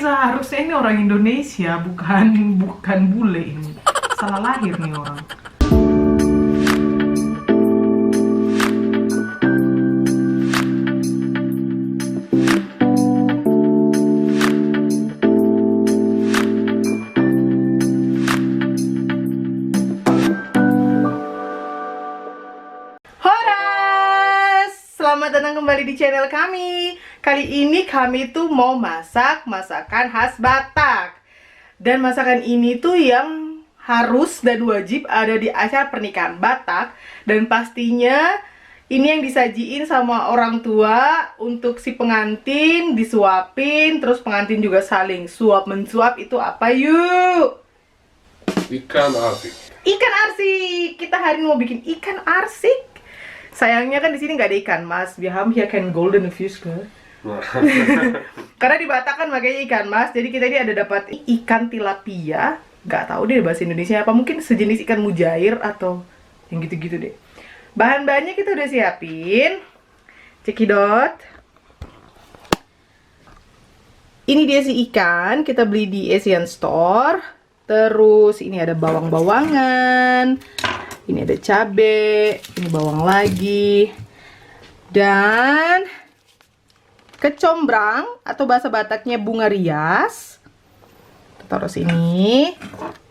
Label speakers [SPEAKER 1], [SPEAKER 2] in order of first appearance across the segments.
[SPEAKER 1] seharusnya ini orang Indonesia, bukan bule ini. Salah lahir nih orang. Selamat datang kembali di channel kami. Kali ini kami tuh mau masak masakan khas Batak. Dan masakan ini tuh yang harus dan wajib ada di acara pernikahan Batak. Dan pastinya ini yang disajiin sama orang tua untuk si pengantin disuapin. Terus pengantin juga saling suap mensuap. Itu apa yuk?
[SPEAKER 2] Ikan arsik.
[SPEAKER 1] Ikan arsik. Kita hari ini mau bikin ikan arsik. Sayangnya kan di sini nggak ada ikan mas. Wir haben hier kein golden fish kan? Karena di Batak kan makanya ikan mas. Jadi kita ini ada dapat ikan tilapia. Nggak tahu deh bahasa Indonesia apa. Mungkin sejenis ikan mujair atau yang gitu-gitu deh. Bahan-bahannya kita udah siapin. Cekidot. Ini dia si ikan. Kita beli di Asian Store. Terus ini ada bawang-bawangan. Ini ada cabai, ini bawang lagi, dan kecombrang atau bahasa Bataknya bunga rias. Taruh sini.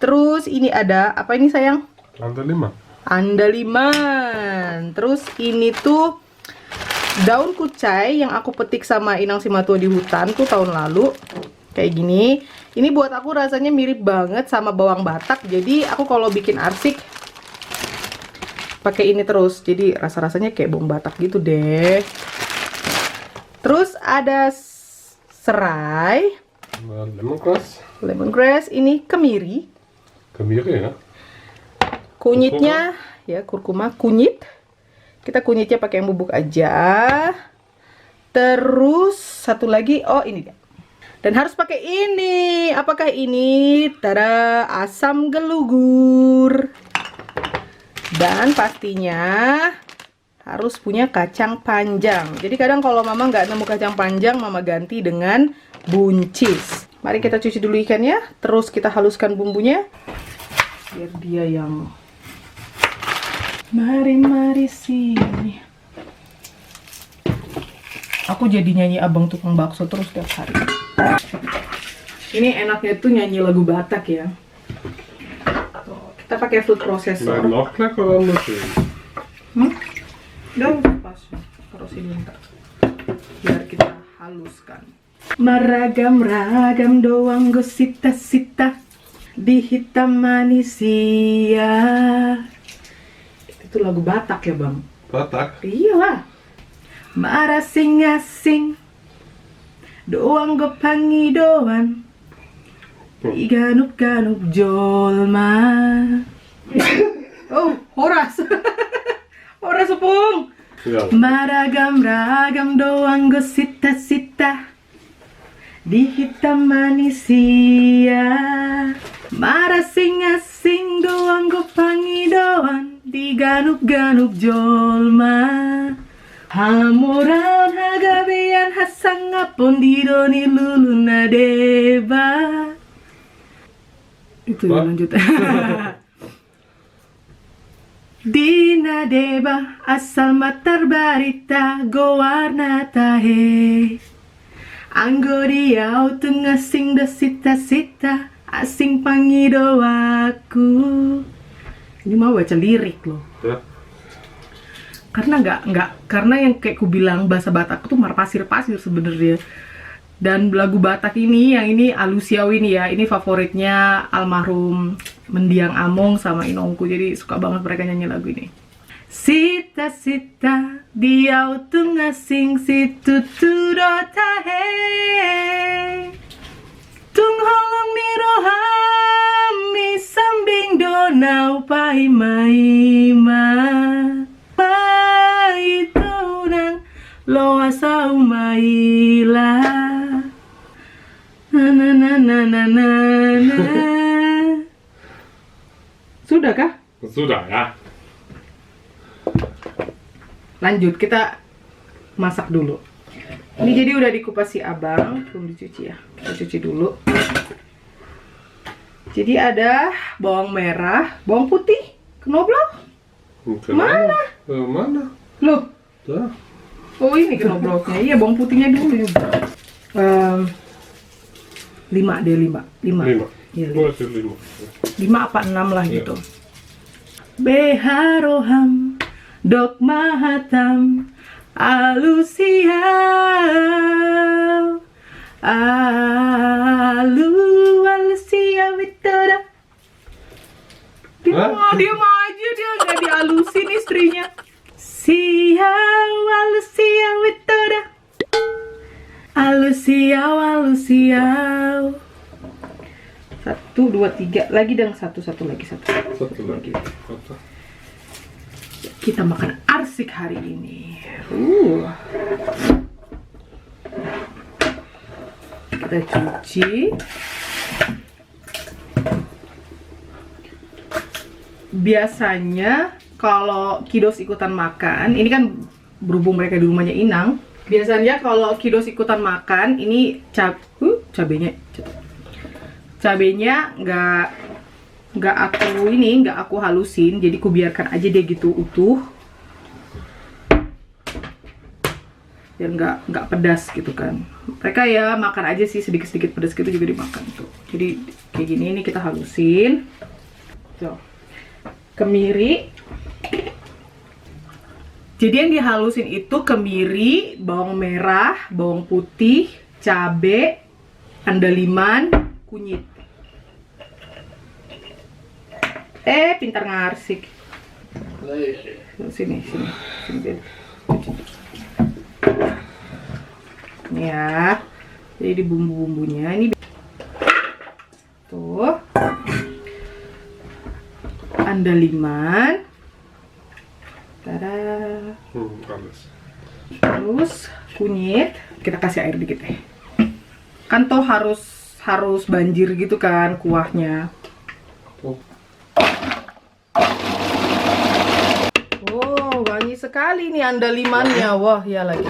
[SPEAKER 1] Terus ini ada apa ini sayang?
[SPEAKER 2] Andaliman.
[SPEAKER 1] Andaliman. Terus ini tuh daun kucai yang aku petik sama Inang Simatua di hutan tuh tahun lalu. Kayak gini. Ini buat aku rasanya mirip banget sama bawang Batak. Jadi aku kalau bikin arsik pakai ini terus, jadi rasa-rasanya kayak bawang Batak gitu deh. Terus ada serai, lemongrass, ini kemiri,
[SPEAKER 2] ya.
[SPEAKER 1] Kunyitnya ya kurkuma, kunyit. Kita kunyitnya pakai yang bubuk aja. Terus satu lagi, oh ini dia. Dan harus pakai ini. Apakah ini? Tada, asam gelugur. Dan pastinya harus punya kacang panjang. Jadi kadang kalau mama nggak nemu kacang panjang, mama ganti dengan buncis. Mari kita cuci dulu ikannya, terus kita haluskan bumbunya. Biar dia yang... Mari sini. Aku jadi nyanyi abang tukang bakso terus tiap hari. Ini enaknya tuh nyanyi lagu Batak ya. Kita pakai food processor.
[SPEAKER 2] Noch lecker anders.
[SPEAKER 1] Udah pas. Taruh sini bentar. Biar kita haluskan. Meragam-ragam doang gosita-sita di hitam manusia. Itu lagu Batak ya bang?
[SPEAKER 2] Batak?
[SPEAKER 1] Iyalah. Marasing-asing doang gopangi doan. Iganuk-ganuk jolma. Oh, Horas. Horas Upung.
[SPEAKER 2] Ya.
[SPEAKER 1] Maragam-ragam doang gosita-sita di hitam manusia. Marasing-asing doang gopangi doan. Diganuk-ganuk jolma. Hamoran hagabean hasangapon didoni luluna deba. Itu ya lanjut. Dina deba asal matar barita gowarna tahe. Anggo diau tengah sing desita-sita asing pangido aku. Ini mau baca lirik loh.
[SPEAKER 2] Ya.
[SPEAKER 1] Karena yang kayak ku bilang bahasa Batak tuh marpasir-pasir sebenarnya. Dan lagu Batak ini, yang ini Alusiau ini ya, ini favoritnya almarhum Mendiang Among sama Inongku. Jadi suka banget mereka nyanyi lagu ini. Sita-sita diau tengah sing situ tahe. Tung holong ni rohami sambing donau pai maima. Pai tunang loa saumaila. Na. Sudah kah?
[SPEAKER 2] Sudah ya.
[SPEAKER 1] Lanjut, kita masak dulu. Ini jadi udah dikupas si abang, belum dicuci ya. Kita cuci dulu. Jadi ada bawang merah, bawang putih, knoblauch. Mana?
[SPEAKER 2] Mana?
[SPEAKER 1] Loh,
[SPEAKER 2] Dah.
[SPEAKER 1] oh ini knoblauchnya. Iya, bawang putihnya dulu. 5 deh, 5. 5.
[SPEAKER 2] 5.
[SPEAKER 1] Iya,
[SPEAKER 2] Boleh sih 5.
[SPEAKER 1] 5 apa 6 lah
[SPEAKER 2] Iya.
[SPEAKER 1] gitu. Beharoham, dok mahatam, alusiau, alusia witoda. Dia mau aja, dia nggak dialusin istrinya. Siau, alusia witoda, alusiau, alusiau. 1, 2, 3 lagi dan satu lagi.
[SPEAKER 2] Satu lagi. Apa?
[SPEAKER 1] Kita makan arsik hari ini. Kita cuci. Biasanya kalau kiddos ikutan makan, ini kan berhubung mereka di rumahnya Inang. Biasanya kalau kiddos ikutan makan, ini cabenya nggak aku halusin, jadi ku biarkan aja dia gitu utuh, biar nggak pedas gitu kan. Mereka ya makan aja sih sedikit pedas gitu juga dimakan tuh. Jadi kayak gini, ini kita halusin tuh. Kemiri, jadi yang dihalusin itu kemiri, bawang merah, bawang putih, cabe, andaliman, kunyit. Pintar ngarsik. Sini. Ini ya. Jadi di bumbu-bumbunya ini tuh. Andaliman. Tada.
[SPEAKER 2] Panas.
[SPEAKER 1] Terus kunyit, kita kasih air dikit deh. Kan toh harus banjir gitu kan kuahnya. Oh, wangi sekali nih andalimannya. Wah, ya lagi.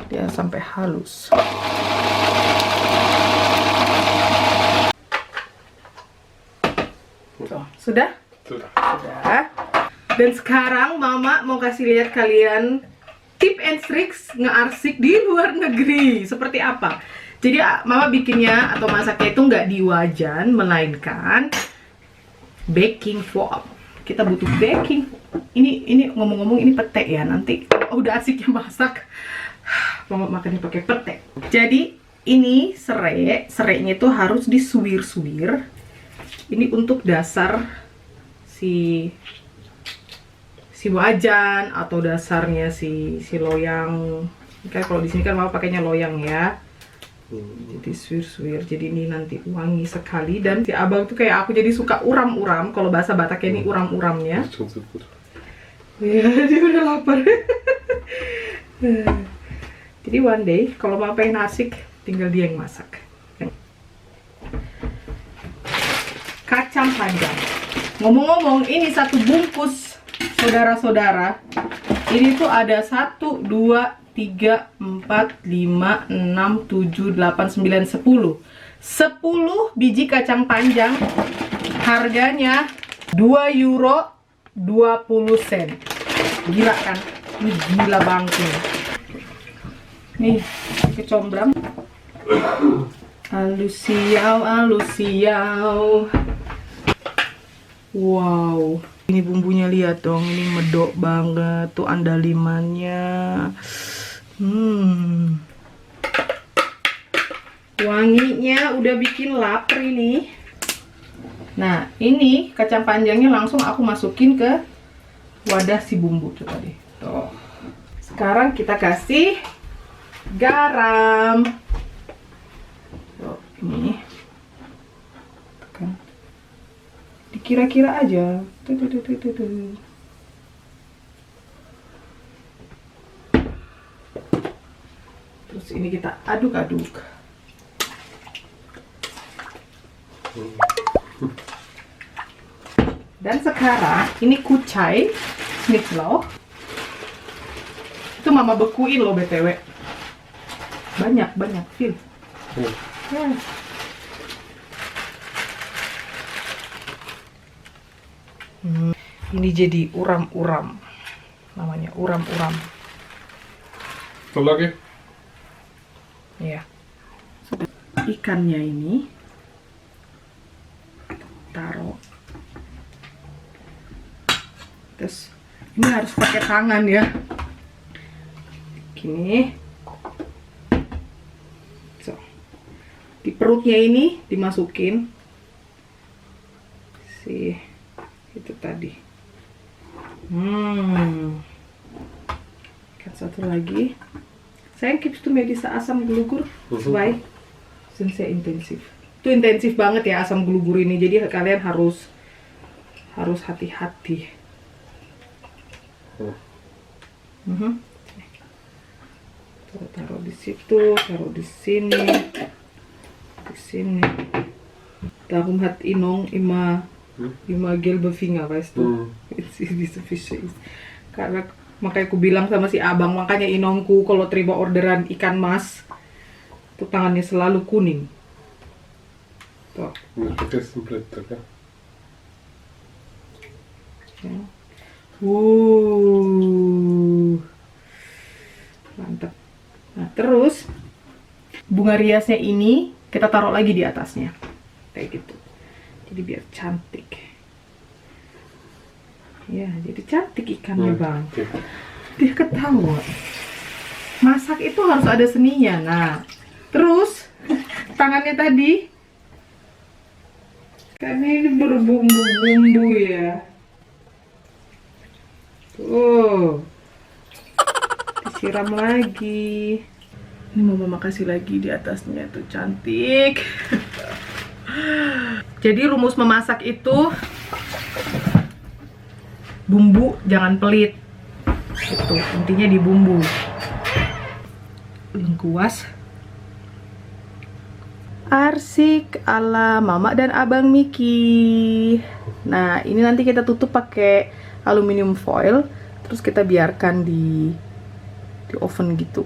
[SPEAKER 1] Dia sampai halus. Tuh, sudah?
[SPEAKER 2] Sudah.
[SPEAKER 1] Sudah. Dan sekarang Mama mau kasih lihat kalian tip and tricks ngearsik di luar negeri. Seperti apa? Jadi Mama bikinnya atau masaknya itu nggak di wajan, melainkan baking foam. Kita butuh baking. Ini ngomong-ngomong ini pete ya, nanti udah asiknya masak Mama makannya pakai pete. Jadi ini serainya itu harus disuwir-suwir. Ini untuk dasar si wajan atau dasarnya si loyang. Kan kalau di sini kan Mama pakainya loyang ya. Jadi suwir-suwir, jadi ini nanti wangi sekali. Dan si abang tuh kayak aku jadi suka uram-uram. Kalau bahasa Bataknya ini uram-uramnya. Ya, dia udah lapar. Jadi one day kalau mau pengen asik, tinggal dia yang masak. Kacang panjang. Ngomong-ngomong, ini satu bungkus, saudara-saudara. Ini tuh ada 1, 2, 3, 4, 5, 6, 7, 8, 9, 10 10 biji kacang panjang. Harganya €2.20. Gila kan? Ini gila banget. Nih, kecombrang. Alusiau. Wow. Ini bumbunya, lihat dong, ini medok banget tuh andalimannya. Wanginya udah bikin lapar ini. Nah, ini kacang panjangnya langsung aku masukin ke wadah si bumbu tuh tadi. Tuh. Sekarang kita kasih garam. Tuh, ini. Tekan. Dikira-kira aja. Tuh. Terus ini kita aduk-aduk. Dan sekarang ini kucai schnitzel. Itu Mama bekuin loh BTW. Banyak, Phil.
[SPEAKER 2] Hmm.
[SPEAKER 1] Ya. Ini jadi uram-uram. Namanya uram-uram.
[SPEAKER 2] Satu lagi.
[SPEAKER 1] Ya. Ikannya ini taruh. Terus ini harus pakai tangan ya. Gini. So. Di perutnya ini dimasukin si itu tadi. Ikan satu lagi. Saya keeps to medisa asam gulugur. Why? Since saya intensif. Itu intensif banget ya asam gulugur ini. Jadi kalian harus hati-hati. Taruh di situ, taruh di sini, di sini. Darum hat Inong immer gelbe Finger, weißt du? Diese Fische ist. Karena makanya aku bilang sama si abang, makanya Inongku kalau terima orderan ikan mas, tuh tangannya selalu kuning. Tuh.
[SPEAKER 2] Nicht vergessen Blätter, ja?
[SPEAKER 1] Ya. Mantap. Nah, terus bunga riasnya ini kita taruh lagi di atasnya. Kayak gitu. Jadi biar cantik. Ya, jadi cantik ikannya, Bang.
[SPEAKER 2] Okay.
[SPEAKER 1] Dia ketawa. Masak itu harus ada seninya. Nah, terus tangannya tadi karena ini berbumbu-bumbu ya. Tuh. Disiram lagi. Ini mama kasih lagi di atasnya tuh cantik. Jadi rumus memasak itu bumbu jangan pelit. Itu intinya di bumbu. Lengkuas. Arsik ala mama dan abang Miki. Nah, ini nanti kita tutup pakai aluminium foil, terus kita biarkan di oven gitu.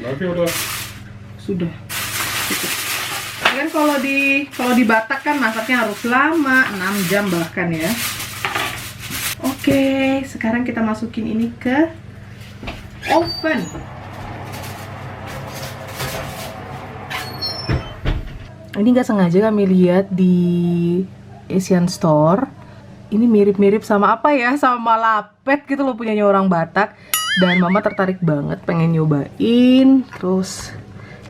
[SPEAKER 2] Lagi udah.
[SPEAKER 1] Sudah. Cukup. Kan kalau di Batak kan masaknya harus lama, 6 jam bahkan ya. Oke, sekarang kita masukin ini ke oven. Ini nggak sengaja kami lihat di Asian Store. Ini mirip-mirip sama apa ya? Sama lapet gitu loh, punyanya orang Batak. Dan mama tertarik banget pengen nyobain. Terus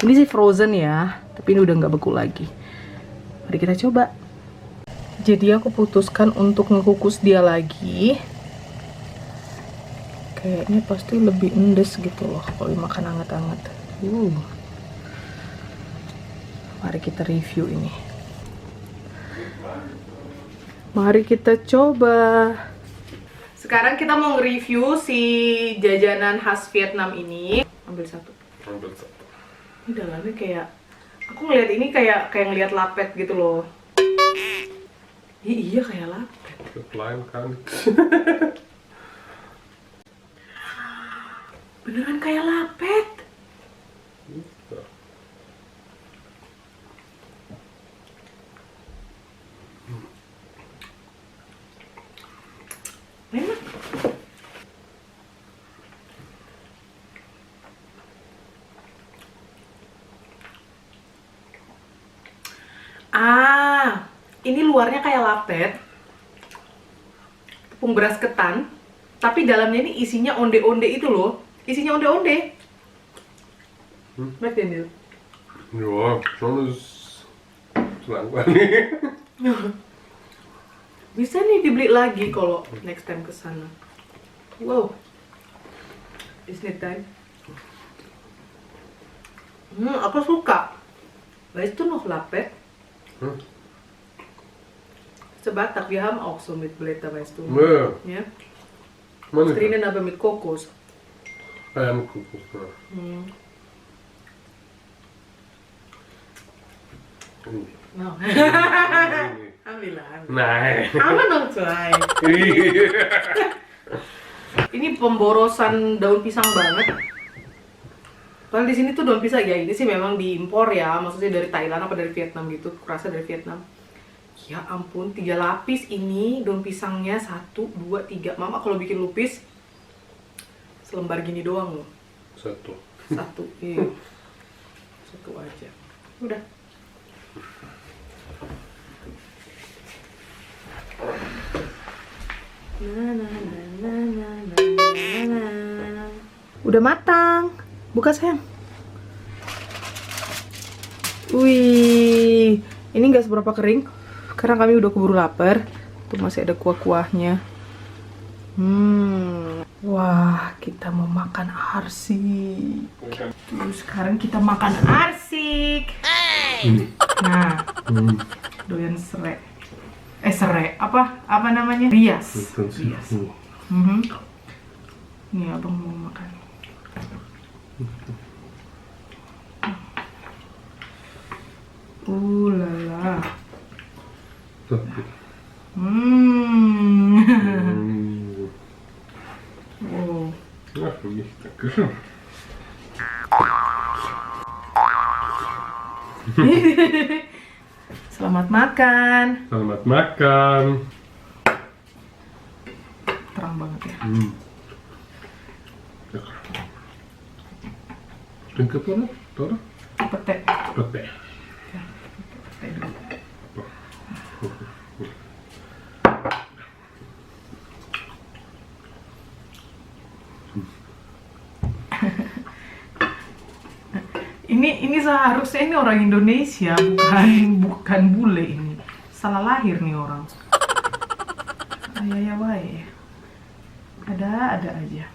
[SPEAKER 1] ini sih frozen ya, tapi ini udah nggak beku lagi. Mari kita coba. Jadi aku putuskan untuk ngekukus dia lagi. Kayaknya pasti lebih endes gitu loh kalau dimakan hangat-hangat. Mari kita review ini. Mari kita coba. Sekarang kita mau nge-review si jajanan khas Vietnam ini. Ambil satu.
[SPEAKER 2] Ambil satu.
[SPEAKER 1] Ini dalamnya kayak, aku ngeliat ini kayak ngeliat lapet gitu loh. Iya kayak lapet.
[SPEAKER 2] Klein kan.
[SPEAKER 1] Beneran kayak lapet. Enak. Ini luarnya kayak lapet, tepung beras ketan, tapi dalamnya ini isinya onde-onde itu loh. Isinya onde-onde. Merk je dit?
[SPEAKER 2] Ja, schon ist langweilig.
[SPEAKER 1] Bisa nih dibeli lagi kalau next time ke sana. Wow. Is niet time. Aku suka. Weißt du noch Lapet? Sebatak, wir haben auch so mit Blätter, weißt du.
[SPEAKER 2] Ja.
[SPEAKER 1] Ja?
[SPEAKER 2] Man
[SPEAKER 1] Drinnen aber mit Kokos.
[SPEAKER 2] mit Kokos, ja.
[SPEAKER 1] No. Ambil lah.
[SPEAKER 2] Nein.
[SPEAKER 1] Haben wir noch zwei? Ini pemborosan daun pisang banget. Padahal di sini tuh daun pisang ya, ini sih memang diimpor ya, maksudnya dari Thailand apa dari Vietnam gitu, kurasa dari Vietnam. Ya ampun, 3 lapis ini daun pisangnya, 1, 2, 3. Mama kalau bikin lupis selembar gini doang loh.
[SPEAKER 2] 1.
[SPEAKER 1] 1, iya. 1 aja. Udah. Udah matang. Buka sayang. Wih, ini nggak seberapa kering karena kami udah keburu lapar. Tuh masih ada kuah-kuahnya. Wah, kita mau makan arsik. Terus sekarang kita makan arsik. Nah, doyan serai. Serai apa namanya? Rias. Rias. Nih abang mau makan. Lala. Wow.
[SPEAKER 2] Ja, für mich, danke schön.
[SPEAKER 1] Selamat makan.
[SPEAKER 2] Selamat makan.
[SPEAKER 1] Terang banget ya.
[SPEAKER 2] Lekker. Stinkt het dan? Toch?
[SPEAKER 1] Pete.
[SPEAKER 2] Pete.
[SPEAKER 1] Ya, pete dulu. Ini seharusnya ini orang Indonesia, bukan bule ini. Salah lahir nih orang. Ya wae. Ada aja.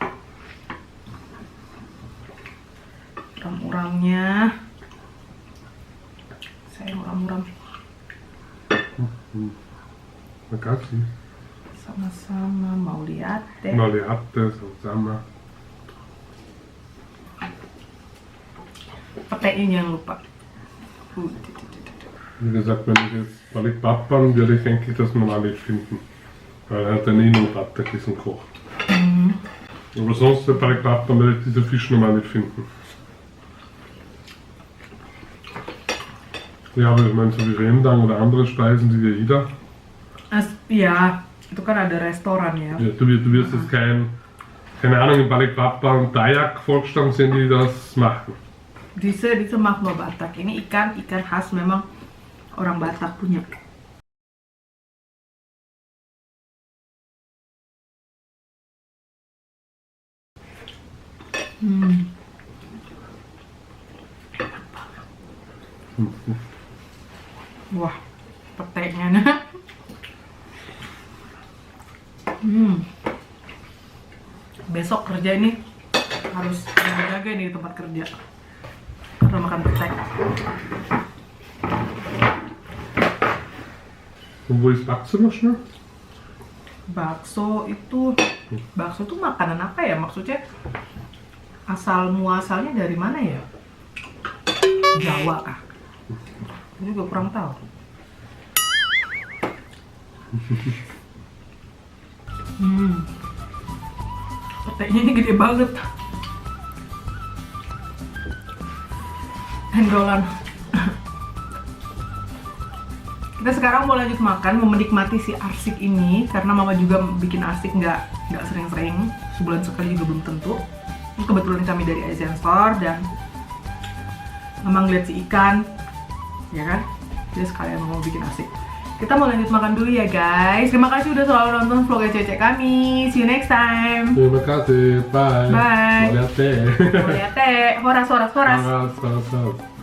[SPEAKER 1] Uram-uramnya. Saya uram-uram.
[SPEAKER 2] Makasih.
[SPEAKER 1] Sama-sama, mau lihat deh.
[SPEAKER 2] Mal die Atte, sama.
[SPEAKER 1] Petenya jangan lupa.
[SPEAKER 2] Wie gesagt, wenn ich jetzt Balikpapan werde ich, denke ich, das normal nicht finden. Weil er hat ja nie nur Butterkissen gekocht. Aber sonst bei Balikpapan werde ich diese Fisch normal nicht finden. Ja, aber ich meine, so wie Rendang oder andere Speisen, die wir jeder.
[SPEAKER 1] Ya, itu kan ada restoran ya.
[SPEAKER 2] Ja, du wirst jetzt keine Ahnung, in Balikpapan Dayak Volksstamm sehen, die das machen.
[SPEAKER 1] Diese Magno Batak. Ini ikan khas memang orang Batak punya. Wah, petenya. Besok kerja ini harus jaga-jaga nih di tempat kerja karena makan petek.
[SPEAKER 2] Und wo ist Bakso noch schnell?
[SPEAKER 1] Bakso itu makanan apa ya? Maksudnya asal muasalnya dari mana ya? Jawa kah? Ini juga kurang tahu. Peteknya ini gede banget. Hendolan. Kita sekarang mau lanjut makan, mau menikmati si arsik ini karena mama juga bikin arsik nggak sering-sering, sebulan sekali juga belum tentu. Ini kebetulan kami dari Asian Store dan memang lihat si ikan, ya kan? Jadi sekalian mau bikin arsik. Kita mau lanjut makan dulu ya guys. Terima kasih udah selalu nonton vlog Cece kami. See you next time.
[SPEAKER 2] Terima kasih. Bye.
[SPEAKER 1] Bye.
[SPEAKER 2] Mau lihat teh.
[SPEAKER 1] Mau lihat teh. Horas.
[SPEAKER 2] Horas.